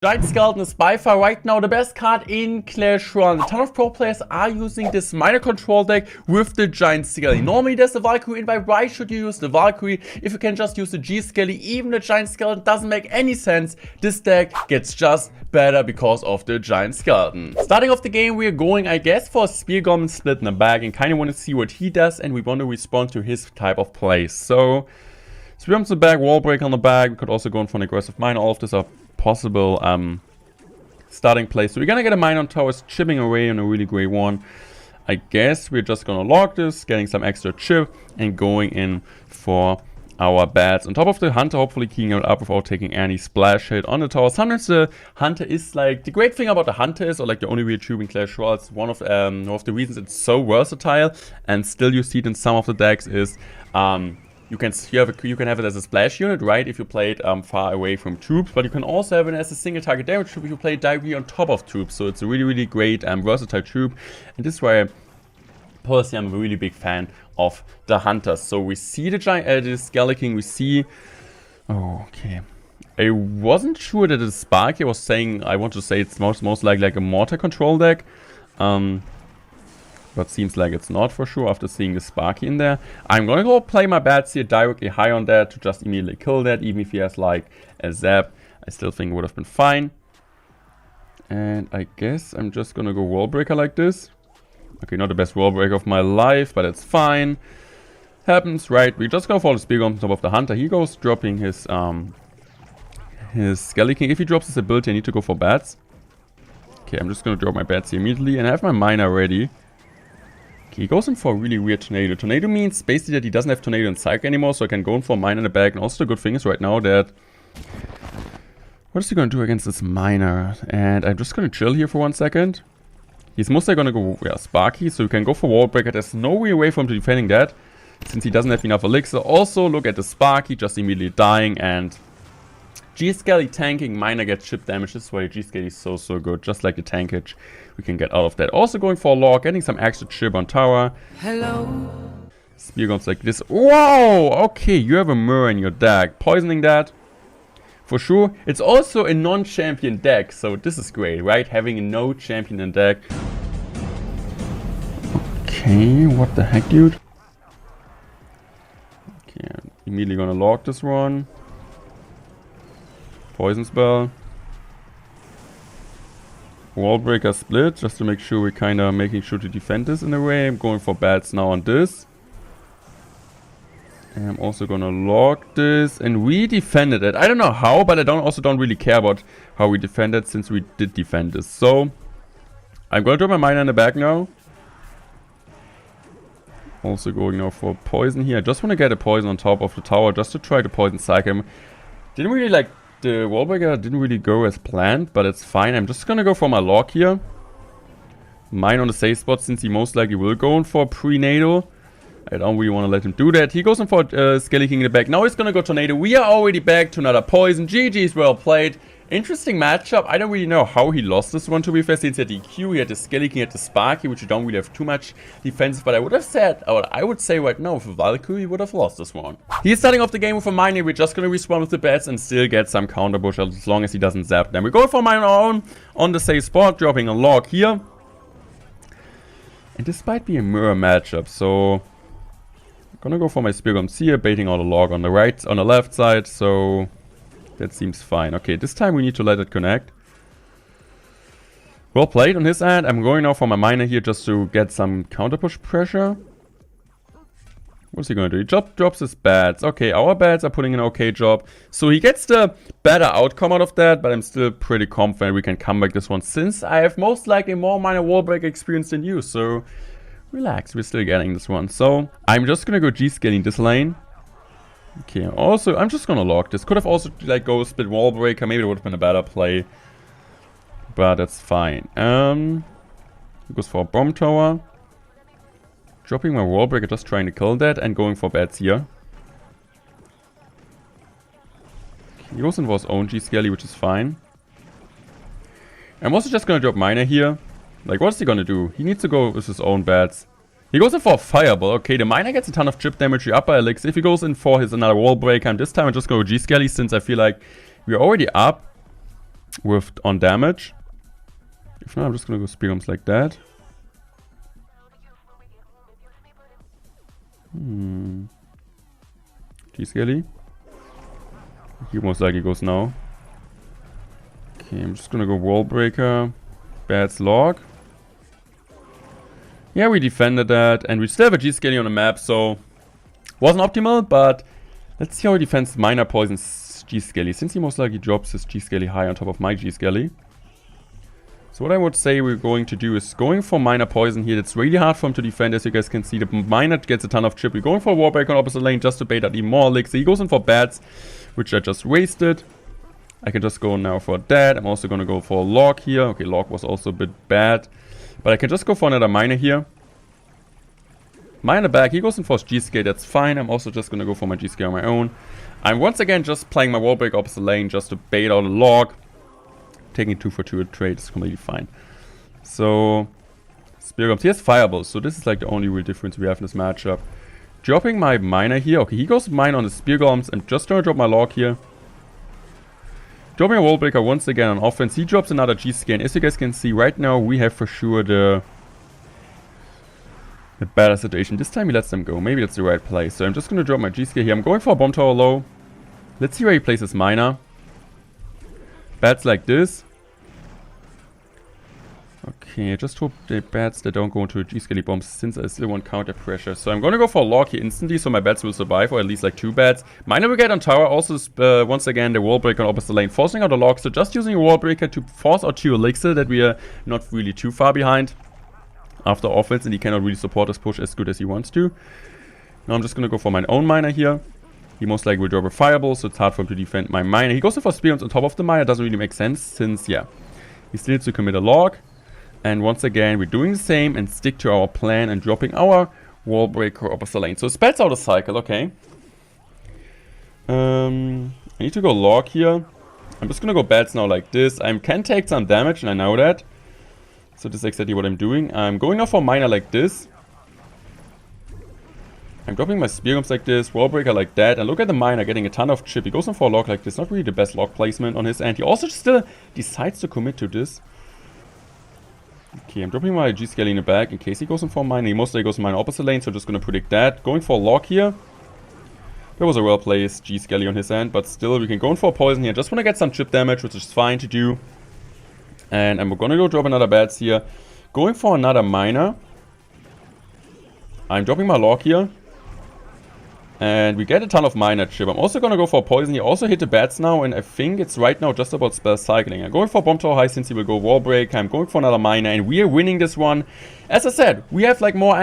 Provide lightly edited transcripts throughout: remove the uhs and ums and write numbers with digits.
Giant Skeleton is by far right now the best card in Clash Royale. A ton of pro players are using this minor control deck with the Giant Skeleton. Normally there's the Valkyrie, and by why should you use the Valkyrie if you can just use the G-Skeleton? Even the Giant Skeleton doesn't make any sense. This deck gets just better because of the Giant Skeleton. Starting off the game, we're going, I guess, for a Spear Goblin split in the bag and kind of want to see what he does, and we want to respond to his type of play. So, Spear Goblin to the bag, Wall Break on the bag. We could also go in for an aggressive mine. All of this are possible starting place. So we're gonna get a mine on towers, chipping away on a really great one. I guess we're just gonna log this, getting some extra chip, and going in for our bats. On top of the Hunter, hopefully keying it up without taking any splash hit on the tower. Sometimes the Hunter is like, the great thing about the Hunter is, or like the only real tube in Clash Royale, it's one of the reasons it's so versatile, and still you see it in some of the decks is, you can have it as a splash unit, right, if you play it far away from troops, but you can also have it as a single target damage troop if you play it directly on top of troops. So it's a really, really great versatile troop, and this is why personally I'm a really big fan of the Hunters. So we see the Skeleton, we see... Oh, okay. I wasn't sure that it's Sparky. I was saying, I want to say it's most like a mortar control deck. But seems like it's not for sure after seeing the Sparky in there. I'm gonna go play my bats here directly high on that to just immediately kill that. Even if he has like a zap, I still think it would have been fine. And I guess I'm just gonna go wall breaker like this. Okay, not the best wall breaker of my life, but it's fine. Happens, right? We just go for the Spear Goblin on top of the Hunter. He goes dropping his Skeleton. If he drops his ability, I need to go for bats. Okay, I'm just gonna drop my bats here immediately, and I have my miner ready. Okay, he goes in for a really weird tornado. Tornado means basically that he doesn't have tornado and psych anymore, so I can go in for a mine in the bag. And also the good thing is right now that... What is he going to do against this miner? And I'm just going to chill here for 1 second. He's mostly going to go, yeah, Sparky, so you can go for Wall Breaker. There's no real way for him to defending that, since he doesn't have enough elixir. Also, look at the Sparky just immediately dying, and G-Skelly tanking, miner gets chip damage. This is why G-Skelly is so good, just like the tankage we can get out of that. Also going for a log, getting some extra chip on tower. Hello. Spear Goblins like this. Whoa! Okay, you have a mirror in your deck. Poisoning that. For sure. It's also a non-champion deck, so this is great, right? Having a no champion in deck. Okay, what the heck, dude? Okay, I'm immediately gonna log this one. Poison spell. Wall breaker split, just to make sure we're kind of making sure to defend this in a way. I'm going for bats now on this. And I'm also gonna log this, and we defended it. I don't know how, but I don't really care about how we defended, since we did defend this. So I'm gonna drop my miner in the back now. Also going now for poison here. I just want to get a poison on top of the tower, just to try to poison psych him. Didn't really like... The wall breaker didn't really go as planned, but it's fine. I'm just gonna go for my log here. Mine on the safe spot, since he most likely will go in for pre-natal. I don't really want to let him do that. He goes in for Skeleton in the back. Now he's gonna go tornado. We are already back to another poison. GG's, well played. Interesting matchup. I don't really know how he lost this one, to be fair, since he had the EQ, he had the Skeleton, he had the Sparky, which you don't really have too much defense. But I would have said, or I would say right now, with Valkyrie, he would have lost this one. He's starting off the game with a miner. We're just going to respawn with the bats and still get some counter push as long as he doesn't zap them. We go for mine on our own on the safe spot, dropping a log here. And this might be a mirror matchup, so... I'm gonna go for my Spear Goblins here, baiting out a log on the right, on the left side, so... That seems fine. Okay, this time we need to let it connect. Well played on his end. I'm going now for my miner here just to get some counter push pressure. What's he going to do? He drops his bats. Okay, our bats are putting an okay job. So he gets the better outcome out of that, but I'm still pretty confident we can come back this one, since I have most likely more minor wall break experience than you. So relax, we're still getting this one. So I'm just going to go G-scaling this lane. Okay, also, I'm just gonna log this. Could have also, like, go split wall breaker. Maybe it would have been a better play. But that's fine. He goes for a bomb tower. Dropping my wall breaker, just trying to kill that. And going for bats here. He goes in for his own G-Skelly, which is fine. I'm also just gonna drop miner here. Like, what's he gonna do? He needs to go with his own bats. He goes in for a fireball. Okay, the miner gets a ton of chip damage, the upper elixir. If he goes in for his another wall breaker, and this time I'm just going to G-Skelly, since I feel like we're already up. with on damage. If not, I'm just gonna go Spear Bombs like that. G-Skelly. He most likely goes now. Okay, I'm just gonna go Wall Breaker. Bad's Log. Yeah, we defended that, and we still have a G-Skelly on the map, so wasn't optimal, but let's see how he defends Minor Poison's G-Skelly, since he most likely drops his G-Skelly high on top of my G-Skelly. So what I would say we're going to do is going for Minor Poison here. It's really hard for him to defend, as you guys can see. The Minor gets a ton of chip. We're going for a Wall Breaker on opposite lane just to bait out even more Elixir. He goes in for Bats, which I just wasted. I can just go now for that. I'm also going to go for a Log here. Okay, Log was also a bit bad. But I can just go for another Minor here. Minor back. He goes in for his G-Scale. That's fine. I'm also just going to go for my G-Scale on my own. I'm once again just playing my Wall Break opposite lane just to bait out a Log. Taking 2 for 2 a trade is completely fine. So, Spear Bombs. He has Fireballs. So this is like the only real difference we have in this matchup. Dropping my Minor here. Okay, he goes Minor on the Spear Bombs. I'm just going to drop my Log here. Dropping a Wall Breaker once again on offense. He drops another G-Scan. As you guys can see, right now we have for sure the better situation. This time he lets them go. Maybe that's the right play. So I'm just going to drop my G-Scan here. I'm going for a Bomb Tower low. Let's see where he places Minor. Bats like this. Okay, I just hope the bats that don't go into G-Skelly bombs, since I still want counter pressure. So I'm gonna go for a Log here instantly, so my bats will survive, or at least like 2 bats. Minor will get on tower, also once again the Wall Breaker on opposite lane, forcing out a Log. So just using a Wall Breaker to force out 2 Elixir that we are not really too far behind after offense, and he cannot really support us push as good as he wants to. Now I'm just gonna go for my own Minor here. He most likely will drop a Fireball, so it's hard for him to defend my Minor. He goes in for Spear Bombs on top of the Minor. Doesn't really make sense, since, yeah, he still needs to commit a Log. And once again, we're doing the same and stick to our plan and dropping our Wall Breaker opposite lane. So spells out a cycle, okay. I need to go Log here. I'm just gonna go Bats now like this. I can take some damage, and I know that. So this is exactly what I'm doing. I'm going now for Minor like this. I'm dropping my Spear Bombs like this, Wall Breaker like that, and look at the Minor getting a ton of chip. He goes in for a Log like this, not really the best Log placement on his end. He also still decides to commit to this. Okay, I'm dropping my G-Scale in the back in case he goes in for Minor. He mostly goes in Minor opposite lane, so I'm just going to predict that. Going for a Log here. There was a well-placed G-Scale on his end, but still we can go in for a Poison here. Just want to get some chip damage, which is fine to do. And I'm going to go drop another Bats here. Going for another Minor. I'm dropping my Log here. And we get a ton of Minor chip. I'm also going to go for a Poison here. Also hit the Bats now, and I think it's right now just about spell cycling. I'm going for Bomb Tower high since he will go Wall Break. I'm going for another Minor, and we are winning this one. As I said, we have like more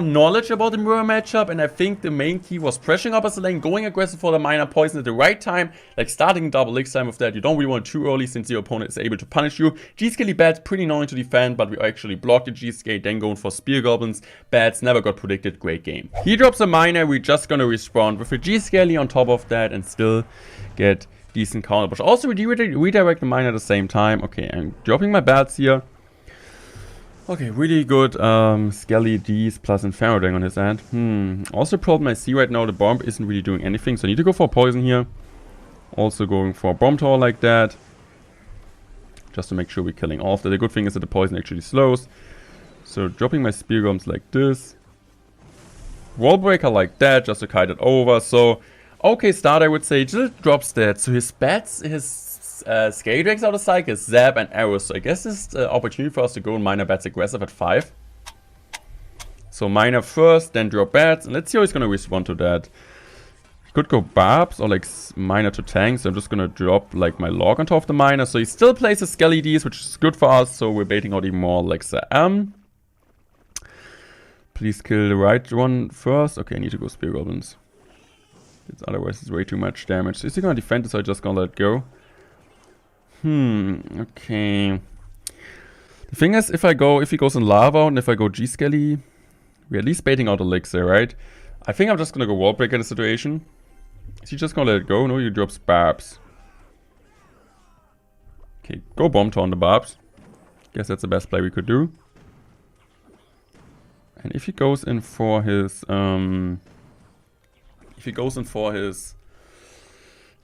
knowledge about the mirror matchup, and I think the main key was pressuring opposite lane, going aggressive for the Minor Poison at the right time, like starting double Elixir time with that. You don't really want too early since your opponent is able to punish you. G-Skelly Bats pretty annoying to defend, but we actually blocked the G-Scale, then going for Spear Goblins. Bats never got predicted. Great game. He drops a Minor. We're just gonna respond with a G-Skelly on top of that and still get decent counter push. Also, we redirect the Minor at the same time. Okay, I'm dropping my Bats here. Okay, really good Skelly Ds plus Inferno Dang on his end. Also, problem I see right now, the bomb isn't really doing anything, so I need to go for Poison here. Also going for a Bomb Tower like that, just to make sure we're killing off. The good thing is that the Poison actually slows. So dropping my Spear Bombs like this. Wall Breaker like that, just to kite it over. So, okay start I would say. Just drops that. So his Bats, his Scale Drakes out of cycle, Zap and Arrows. So I guess this is the opportunity for us to go Minor Bats aggressive at 5. So Minor first, then drop Bats. And let's see how he's going to respond to that. He could go Barbs or like Minor to tank. So I'm just going to drop like my Log on top of the Minor. So he still plays his Skelly Ds, which is good for us. So we're baiting out even more Alexa. Please kill the right one first. Okay, I need to go Spear Goblins. Otherwise it's way too much damage. So is he going to defend this or just going to let it go? Okay. The thing is, if he goes in Lava and if I go G-Skelly, we're at least baiting out Elixir, right? I think I'm just gonna go Wall Breaker in the situation. Is he just gonna let it go? No, he drops Barbs. Okay, go Bomb Tower on the Barbs. Guess that's the best play we could do. And if he goes in for his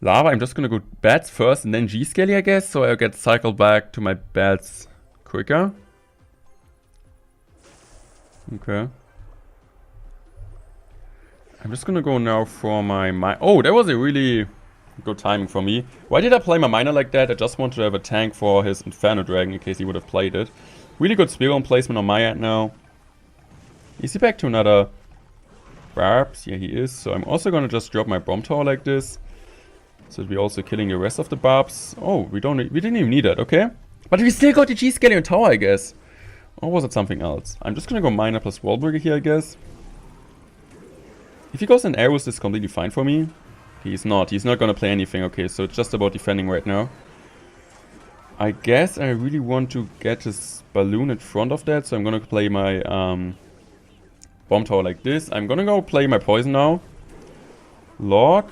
Lava, I'm just gonna go bats first and then G-Scaly, I guess, so I get cycled back to my bats quicker. Okay. I'm just gonna go now for my oh, that was a really good timing for me. Why did I play my miner like that? I just wanted to have a tank for his Inferno Dragon in case he would have played it. Really good spear placement on my end now. Is he back to another barbs? Yeah, he is. So I'm also gonna just drop my bomb tower like this. So we're also killing the rest of the barbs. Oh, we didn't even need that, okay. But we still got the G-Scaly on tower, I guess. Or was it something else? I'm just gonna go miner plus wall breaker here, I guess. If he goes in arrows, this is completely fine for me. He's not gonna play anything, okay, so it's just about defending right now. I guess I really want to get his balloon in front of that, so I'm gonna play my bomb tower like this. I'm gonna go play my poison now. Log.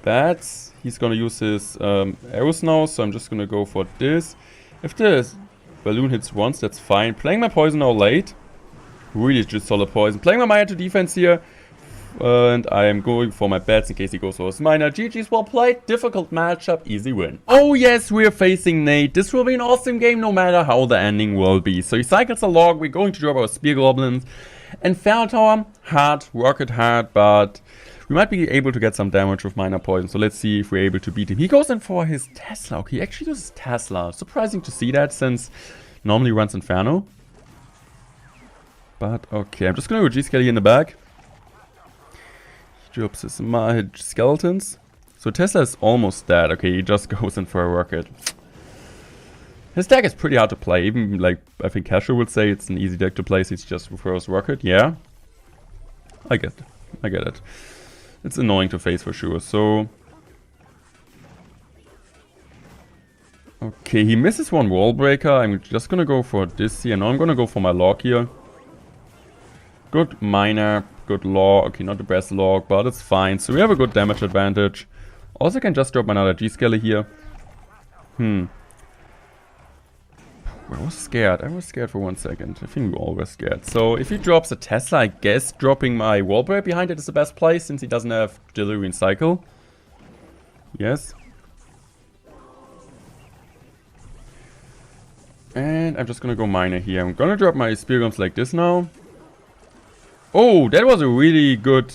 Bats. He's gonna use his arrows now, so I'm just gonna go for this. If the balloon hits once, that's fine. Playing my poison now late. Really just solid poison. Playing my miner to defense here. And I am going for my bats in case he goes for his miner. GG's, well played. Difficult matchup, easy win. Oh yes, we're facing Nate. This will be an awesome game no matter how the ending will be. So he cycles a log. We're going to drop our spear goblins. Inferno Tower, hard, rocket hard, but we might be able to get some damage with minor poison. So let's see if we're able to beat him. He goes in for his Tesla. Okay, he actually uses Tesla. Surprising to see that since normally runs Inferno. But okay, I'm just gonna go G-Scaly in the back. He drops his skeletons. So Tesla is almost dead. Okay, he just goes in for a rocket. His deck is pretty hard to play. Even like I think Casual would say it's an easy deck to play. So it's just throws rocket. Yeah, I get it. It's annoying to face for sure. So okay, he misses one wall breaker. I'm just gonna go for this here. Now I'm gonna go for my log here. Good miner, good log. Okay, not the best log, but it's fine. So we have a good damage advantage. Also can just drop another G-Scaly here. I was scared. I was scared for 1 second. I think we all were scared. So if he drops a Tesla, I guess dropping my wall break behind it is the best play since he doesn't have delivery and cycle. Yes. And I'm just gonna go miner here. I'm gonna drop my spear guns like this now. Oh, that was a really good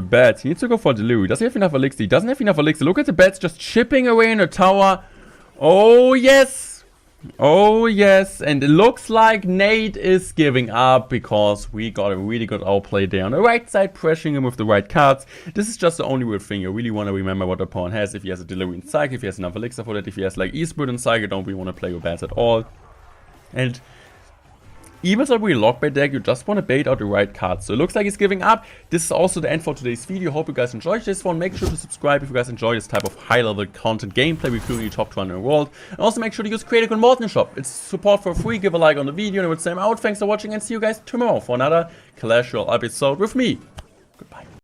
bet. He needs to go for delivery. Does he have enough elixir? He doesn't have enough elixir. Look at the bats just chipping away in the tower. Oh yes. Oh yes, and it looks like Nate is giving up because we got a really good outplay there on the right side, pressuring him with the right cards. This is just the only weird thing. You really want to remember what the opponent has. If he has a delivery in cycle, if he has enough elixir for that, if he has like Eastwood in cycle, don't really want to play with bats at all. And even though we lock by deck, you just want to bait out the right cards. So it looks like he's giving up. This is also the end for today's video. Hope you guys enjoyed this one. Make sure to subscribe if you guys enjoy this type of high-level content gameplay reviewing the top 200 in the world. And also make sure to use Creative Code Morten Shop. It's support for free. Give a like on the video and I would say I'm out. Thanks for watching and see you guys tomorrow for another Clash Royale episode with me,